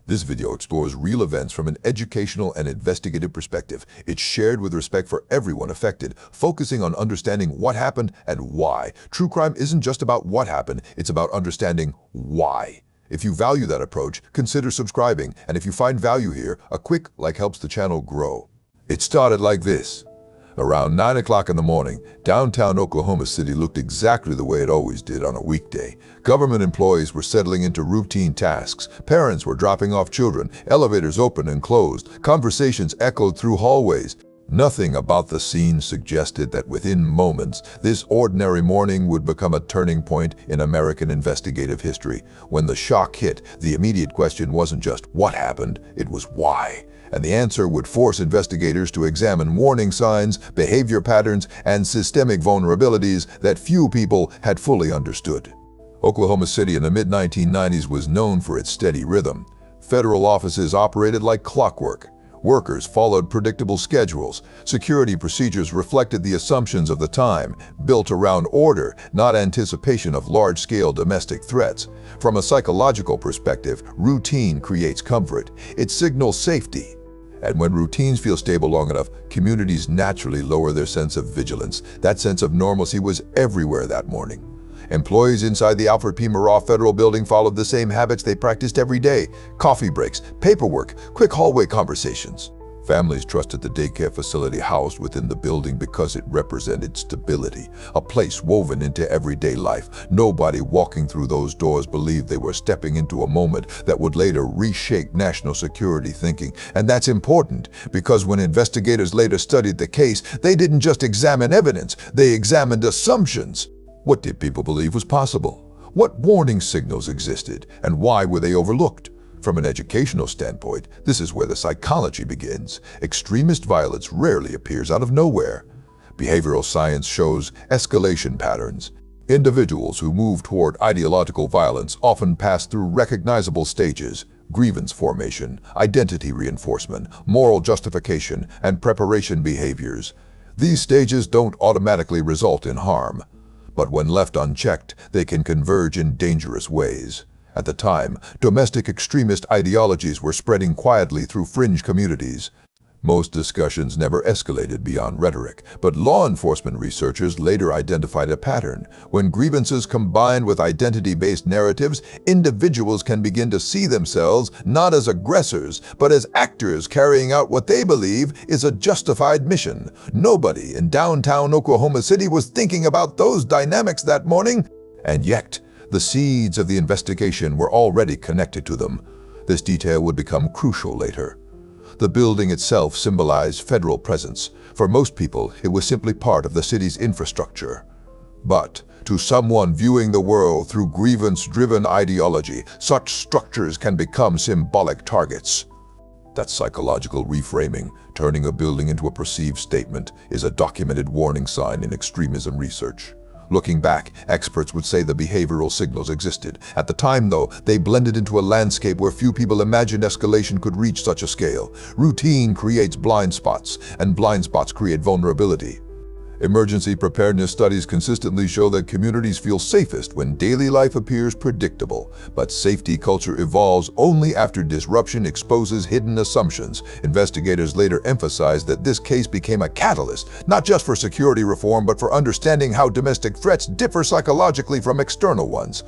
This video explores real events from an educational and investigative perspective. It's shared with respect for everyone affected, focusing on understanding what happened and why. True crime isn't just about what happened, it's about understanding why. If you value that approach, consider subscribing, and if you find value here, a quick like helps the channel grow. It started like this. Around 9 o'clock in the morning, downtown Oklahoma City looked exactly the way it always did on a weekday. Government employees were settling into routine tasks. Parents were dropping off children. Elevators opened and closed. Conversations echoed through hallways. Nothing about the scene suggested that within moments, this ordinary morning would become a turning point in American investigative history. When the shock hit, the immediate question wasn't just what happened, it was why. And the answer would force investigators to examine warning signs, behavior patterns, and systemic vulnerabilities that few people had fully understood. Oklahoma City in the mid-1990s was known for its steady rhythm. Federal offices operated like clockwork. Workers followed predictable schedules. Security procedures reflected the assumptions of the time, built around order, not anticipation of large-scale domestic threats. From a psychological perspective, routine creates comfort. It signals safety. And when routines feel stable long enough, communities naturally lower their sense of vigilance. That sense of normalcy was everywhere that morning. Employees inside the Alfred P. Murrah Federal Building followed the same habits they practiced every day: coffee breaks, paperwork, quick hallway conversations. Families trusted the daycare facility housed within the building because it represented stability, a place woven into everyday life. Nobody walking through those doors believed they were stepping into a moment that would later reshape national security thinking. And that's important, because when investigators later studied the case, they didn't just examine evidence, they examined assumptions. What did people believe was possible? What warning signals existed, and why were they overlooked? From an educational standpoint, this is where the psychology begins. Extremist violence rarely appears out of nowhere. Behavioral science shows escalation patterns. Individuals who move toward ideological violence often pass through recognizable stages: grievance formation, identity reinforcement, moral justification, and preparation behaviors. These stages don't automatically result in harm, but when left unchecked, they can converge in dangerous ways. At the time, domestic extremist ideologies were spreading quietly through fringe communities. Most discussions never escalated beyond rhetoric, but law enforcement researchers later identified a pattern. When grievances combine with identity-based narratives, individuals can begin to see themselves not as aggressors, but as actors carrying out what they believe is a justified mission. Nobody in downtown Oklahoma City was thinking about those dynamics that morning, and yet the seeds of the investigation were already connected to them. This detail would become crucial later. The building itself symbolized federal presence. For most people, it was simply part of the city's infrastructure. But to someone viewing the world through grievance-driven ideology, such structures can become symbolic targets. That psychological reframing, turning a building into a perceived statement, is a documented warning sign in extremism research. Looking back, experts would say the behavioral signals existed. At the time, though, they blended into a landscape where few people imagined escalation could reach such a scale. Routine creates blind spots, and blind spots create vulnerability. Emergency preparedness studies consistently show that communities feel safest when daily life appears predictable. But safety culture evolves only after disruption exposes hidden assumptions. Investigators later emphasized that this case became a catalyst, not just for security reform, but for understanding how domestic threats differ psychologically from external ones.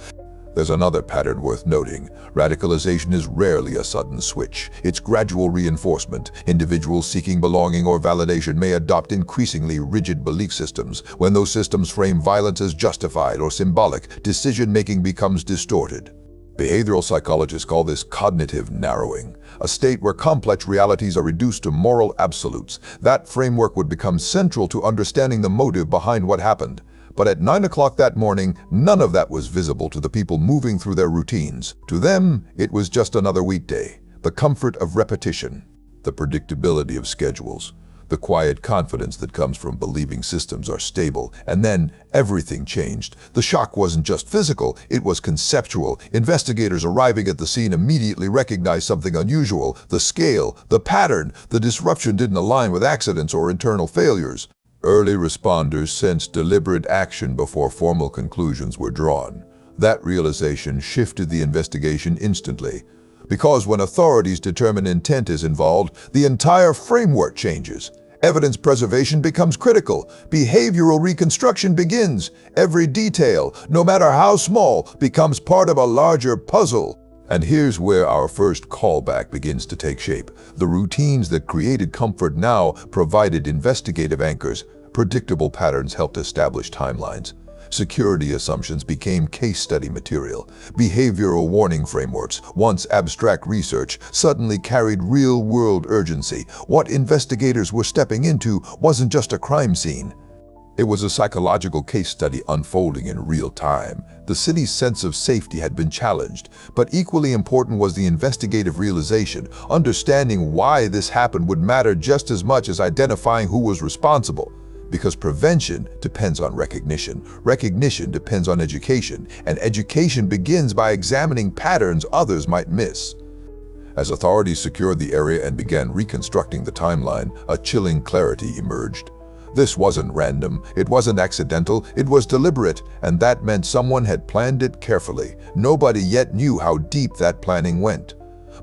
There's another pattern worth noting. Radicalization is rarely a sudden switch. It's gradual reinforcement. Individuals seeking belonging or validation may adopt increasingly rigid belief systems. When those systems frame violence as justified or symbolic, decision-making becomes distorted. Behavioral psychologists call this cognitive narrowing, a state where complex realities are reduced to moral absolutes. That framework would become central to understanding the motive behind what happened. But at 9 o'clock that morning, none of that was visible to the people moving through their routines. To them, it was just another weekday. The comfort of repetition, the predictability of schedules, the quiet confidence that comes from believing systems are stable. And then everything changed. The shock wasn't just physical, it was conceptual. Investigators arriving at the scene immediately recognized something unusual. The scale, the pattern, the disruption didn't align with accidents or internal failures. Early responders sensed deliberate action before formal conclusions were drawn. That realization shifted the investigation instantly. Because when authorities determine intent is involved, the entire framework changes. Evidence preservation becomes critical. Behavioral reconstruction begins. Every detail, no matter how small, becomes part of a larger puzzle. And here's where our first callback begins to take shape. The routines that created comfort now provided investigative anchors. Predictable patterns helped establish timelines. Security assumptions became case study material. Behavioral warning frameworks, once abstract research, suddenly carried real-world urgency. What investigators were stepping into wasn't just a crime scene. It was a psychological case study unfolding in real time. The city's sense of safety had been challenged, but equally important was the investigative realization. Understanding why this happened would matter just as much as identifying who was responsible. Because prevention depends on recognition, recognition depends on education, and education begins by examining patterns others might miss. As authorities secured the area and began reconstructing the timeline, a chilling clarity emerged. This wasn't random, it wasn't accidental, it was deliberate, and that meant someone had planned it carefully. Nobody yet knew how deep that planning went.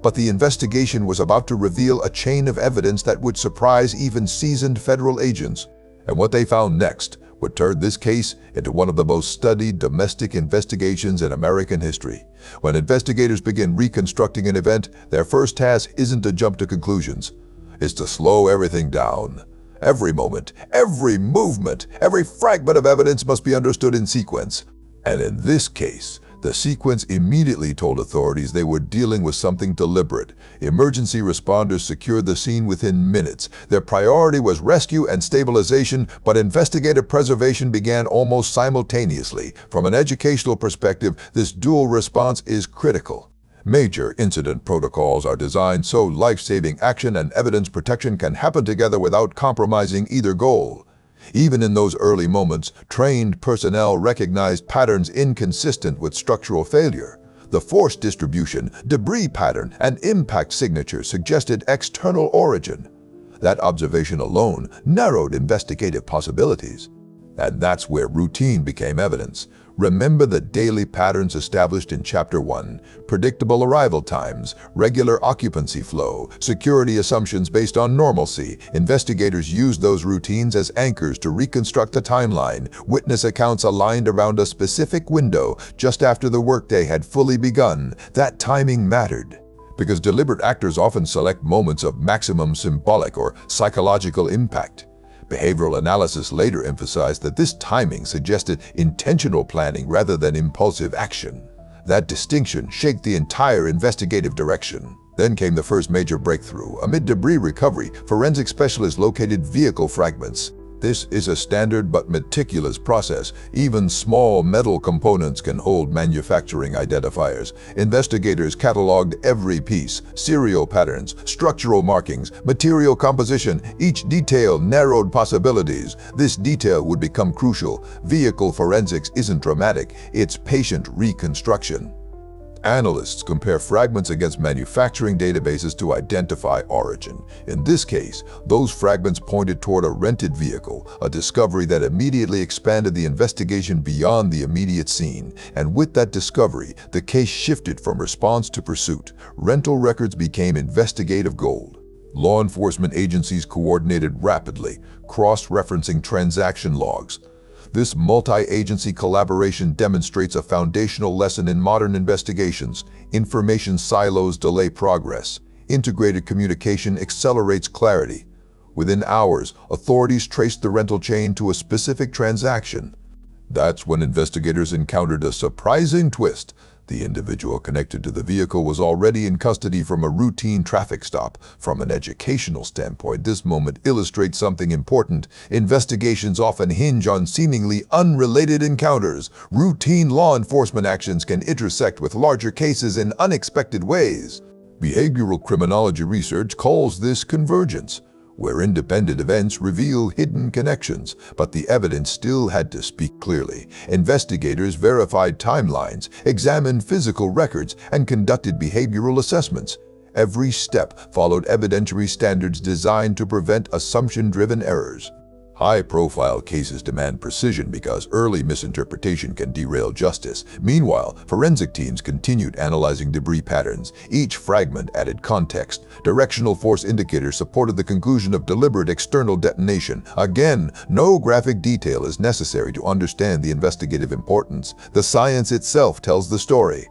But the investigation was about to reveal a chain of evidence that would surprise even seasoned federal agents. And what they found next would turn this case into one of the most studied domestic investigations in American history. When investigators begin reconstructing an event, their first task isn't to jump to conclusions. It's to slow everything down. Every moment, every movement, every fragment of evidence must be understood in sequence. And in this case, the sequence immediately told authorities they were dealing with something deliberate. Emergency responders secured the scene within minutes. Their priority was rescue and stabilization, but investigative preservation began almost simultaneously. From an educational perspective, this dual response is critical. Major incident protocols are designed so life-saving action and evidence protection can happen together without compromising either goal. Even in those early moments, trained personnel recognized patterns inconsistent with structural failure. The force distribution, debris pattern, and impact signature suggested external origin. That observation alone narrowed investigative possibilities. And that's where routine became evidence. Remember the daily patterns established in Chapter 1, predictable arrival times, regular occupancy flow, security assumptions based on normalcy. Investigators used those routines as anchors to reconstruct the timeline. Witness accounts aligned around a specific window just after the workday had fully begun. That timing mattered, because deliberate actors often select moments of maximum symbolic or psychological impact. Behavioral analysis later emphasized that this timing suggested intentional planning rather than impulsive action. That distinction shaped the entire investigative direction. Then came the first major breakthrough. Amid debris recovery, forensic specialists located vehicle fragments. This is a standard but meticulous process. Even small metal components can hold manufacturing identifiers. Investigators cataloged every piece, serial patterns, structural markings, material composition. Each detail narrowed possibilities. This detail would become crucial. Vehicle forensics isn't dramatic, it's patient reconstruction. Analysts compare fragments against manufacturing databases to identify origin. In this case, those fragments pointed toward a rented vehicle, a discovery that immediately expanded the investigation beyond the immediate scene. And with that discovery, the case shifted from response to pursuit. Rental records became investigative gold. Law enforcement agencies coordinated rapidly, cross-referencing transaction logs. This multi-agency collaboration demonstrates a foundational lesson in modern investigations. Information silos delay progress. Integrated communication accelerates clarity. Within hours, authorities traced the rental chain to a specific transaction. That's when investigators encountered a surprising twist. The individual connected to the vehicle was already in custody from a routine traffic stop. From an educational standpoint, this moment illustrates something important. Investigations often hinge on seemingly unrelated encounters. Routine law enforcement actions can intersect with larger cases in unexpected ways. Behavioral criminology research calls this convergence, where independent events reveal hidden connections, but the evidence still had to speak clearly. Investigators verified timelines, examined physical records, and conducted behavioral assessments. Every step followed evidentiary standards designed to prevent assumption-driven errors. High-profile cases demand precision because early misinterpretation can derail justice. Meanwhile, forensic teams continued analyzing debris patterns. Each fragment added context. Directional force indicators supported the conclusion of deliberate external detonation. Again, no graphic detail is necessary to understand the investigative importance. The science itself tells the story.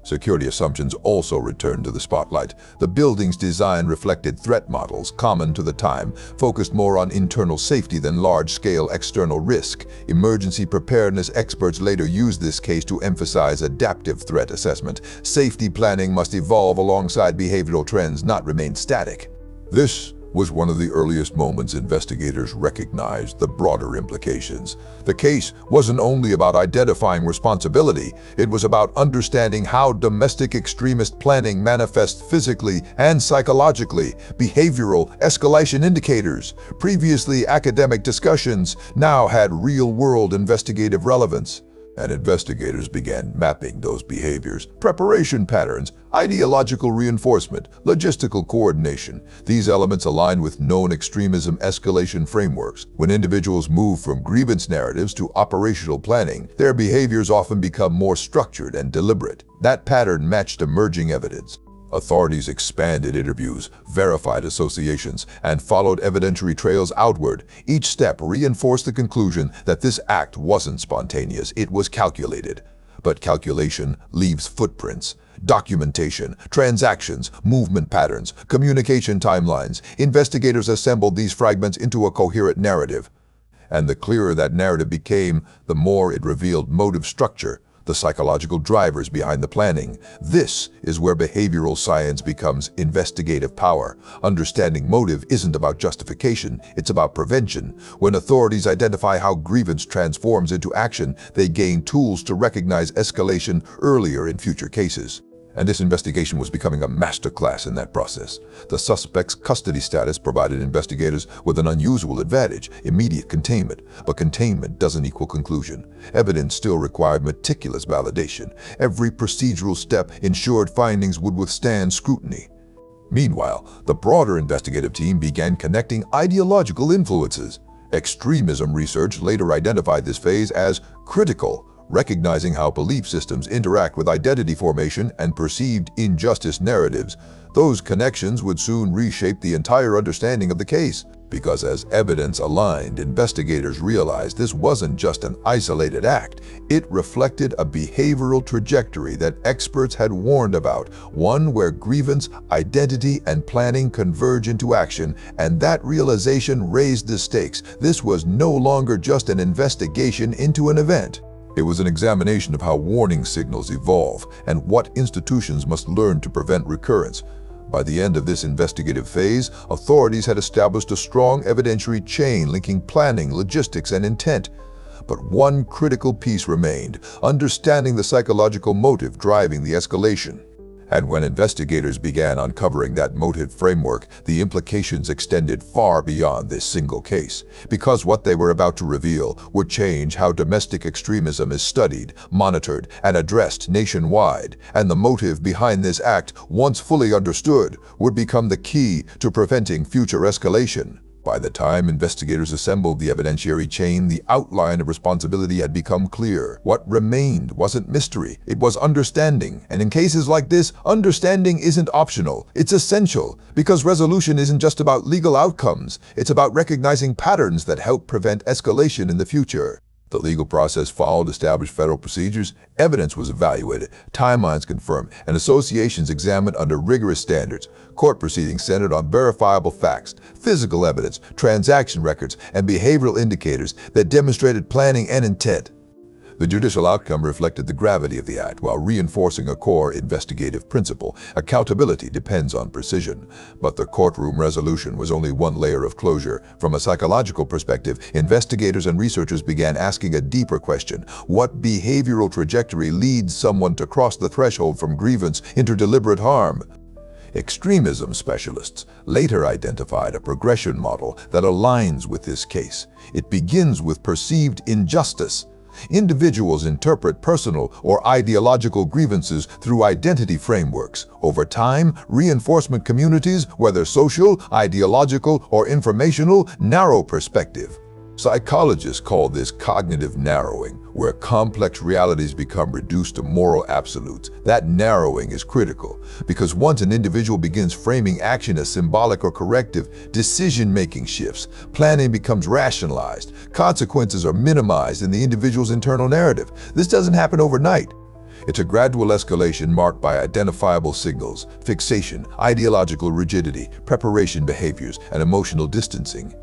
Security assumptions also returned to the spotlight. The building's design reflected threat models common to the time, focused more on internal safety than large-scale external risk. Emergency preparedness experts later used this case to emphasize adaptive threat assessment. Safety planning must evolve alongside behavioral trends, not remain static. This was one of the earliest moments investigators recognized the broader implications. The case wasn't only about identifying responsibility, it was about understanding how domestic extremist planning manifests physically and psychologically. Behavioral escalation indicators, previously academic discussions, now had real-world investigative relevance. And investigators began mapping those behaviors, preparation patterns, ideological reinforcement, logistical coordination. These elements align with known extremism escalation frameworks. When individuals move from grievance narratives to operational planning, their behaviors often become more structured and deliberate. That pattern matched emerging evidence. Authorities expanded interviews, verified associations, and followed evidentiary trails outward. Each step reinforced the conclusion that this act wasn't spontaneous, it was calculated. But calculation leaves footprints. Documentation, transactions, movement patterns, communication timelines. Investigators assembled these fragments into a coherent narrative. And the clearer that narrative became, the more it revealed motive structure, the psychological drivers behind the planning. This is where behavioral science becomes investigative power. Understanding motive isn't about justification, it's about prevention. When authorities identify how grievance transforms into action, they gain tools to recognize escalation earlier in future cases. And this investigation was becoming a masterclass in that process. The suspect's custody status provided investigators with an unusual advantage, immediate containment. But containment doesn't equal conclusion. Evidence still required meticulous validation. Every procedural step ensured findings would withstand scrutiny. Meanwhile, the broader investigative team began connecting ideological influences. Extremism research later identified this phase as critical, recognizing how belief systems interact with identity formation and perceived injustice narratives. Those connections would soon reshape the entire understanding of the case, because as evidence aligned, investigators realized this wasn't just an isolated act. It reflected a behavioral trajectory that experts had warned about, one where grievance, identity, and planning converge into action, and that realization raised the stakes. This was no longer just an investigation into an event. It was an examination of how warning signals evolve and what institutions must learn to prevent recurrence. By the end of this investigative phase, authorities had established a strong evidentiary chain linking planning, logistics, and intent. But one critical piece remained: understanding the psychological motive driving the escalation. And when investigators began uncovering that motive framework, the implications extended far beyond this single case, because what they were about to reveal would change how domestic extremism is studied, monitored, and addressed nationwide. And the motive behind this act, once fully understood, would become the key to preventing future escalation. By the time investigators assembled the evidentiary chain, the outline of responsibility had become clear. What remained wasn't mystery, it was understanding. And in cases like this, understanding isn't optional, it's essential, because resolution isn't just about legal outcomes, it's about recognizing patterns that help prevent escalation in the future. The legal process followed established federal procedures, evidence was evaluated, timelines confirmed, and associations examined under rigorous standards. Court proceedings centered on verifiable facts, physical evidence, transaction records, and behavioral indicators that demonstrated planning and intent. The judicial outcome reflected the gravity of the act while reinforcing a core investigative principle. Accountability depends on precision. But the courtroom resolution was only one layer of closure. From a psychological perspective, investigators and researchers began asking a deeper question: what behavioral trajectory leads someone to cross the threshold from grievance into deliberate harm? Extremism specialists later identified a progression model that aligns with this case. It begins with perceived injustice. Individuals interpret personal or ideological grievances through identity frameworks. Over time, reinforcement communities, whether social, ideological, or informational, narrow perspective. Psychologists call this cognitive narrowing, where complex realities become reduced to moral absolutes. That narrowing is critical, because once an individual begins framing action as symbolic or corrective, decision-making shifts, planning becomes rationalized, consequences are minimized in the individual's internal narrative. This doesn't happen overnight. It's a gradual escalation marked by identifiable signals, fixation, ideological rigidity, preparation behaviors, and emotional distancing.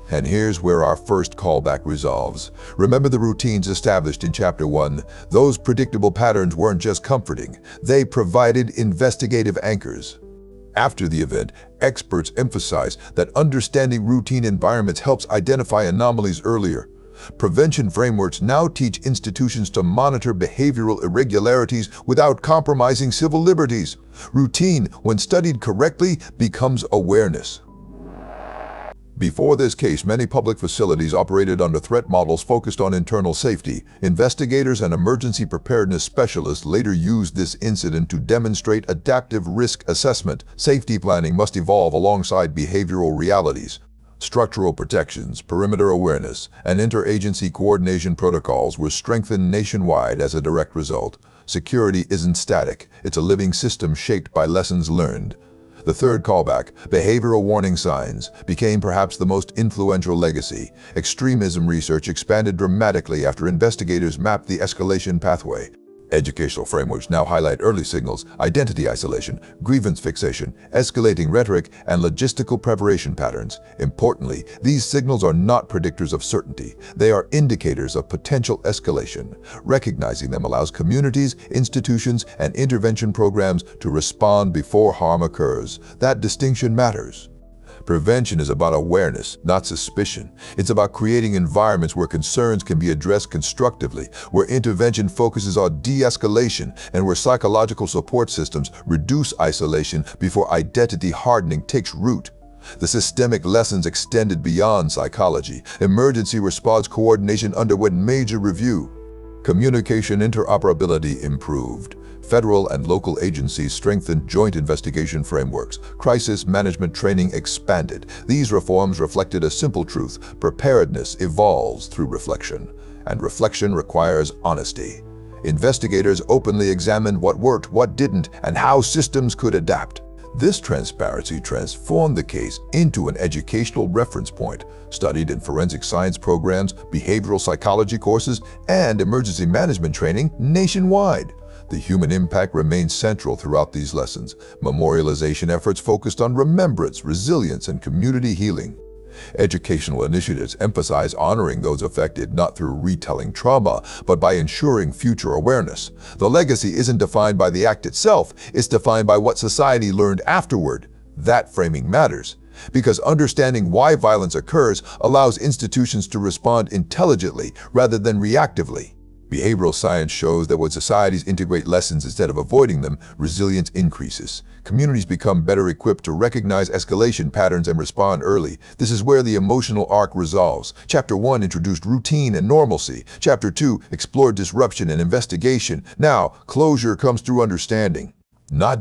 And here's where our first callback resolves. Remember the routines established in Chapter 1? Those predictable patterns weren't just comforting, they provided investigative anchors. After the event, experts emphasize that understanding routine environments helps identify anomalies earlier. Prevention frameworks now teach institutions to monitor behavioral irregularities without compromising civil liberties. Routine, when studied correctly, becomes awareness. Before this case, many public facilities operated under threat models focused on internal safety. Investigators and emergency preparedness specialists later used this incident to demonstrate adaptive risk assessment. Safety planning must evolve alongside behavioral realities. Structural protections, perimeter awareness, and interagency coordination protocols were strengthened nationwide as a direct result. Security isn't static, it's a living system shaped by lessons learned. The third callback, behavioral warning signs, became perhaps the most influential legacy. Extremism research expanded dramatically after investigators mapped the escalation pathway. Educational frameworks now highlight early signals, identity isolation, grievance fixation, escalating rhetoric, and logistical preparation patterns. Importantly, these signals are not predictors of certainty. They are indicators of potential escalation. Recognizing them allows communities, institutions, and intervention programs to respond before harm occurs. That distinction matters. Prevention is about awareness, not suspicion. It's about creating environments where concerns can be addressed constructively, where intervention focuses on de-escalation, and where psychological support systems reduce isolation before identity hardening takes root. The systemic lessons extended beyond psychology. Emergency response coordination underwent major review. Communication interoperability improved. Federal and local agencies strengthened joint investigation frameworks. Crisis management training expanded. These reforms reflected a simple truth: preparedness evolves through reflection, and reflection requires honesty. Investigators openly examined what worked, what didn't, and how systems could adapt. This transparency transformed the case into an educational reference point, studied in forensic science programs, behavioral psychology courses, and emergency management training nationwide. The human impact remains central throughout these lessons. Memorialization efforts focused on remembrance, resilience, and community healing. Educational initiatives emphasize honoring those affected not through retelling trauma, but by ensuring future awareness. The legacy isn't defined by the act itself, it's defined by what society learned afterward. That framing matters, because understanding why violence occurs allows institutions to respond intelligently rather than reactively. Behavioral science shows that when societies integrate lessons instead of avoiding them, resilience increases. Communities become better equipped to recognize escalation patterns and respond early. This is where the emotional arc resolves. Chapter 1 introduced routine and normalcy. Chapter 2 explored disruption and investigation. Now, closure comes through understanding, not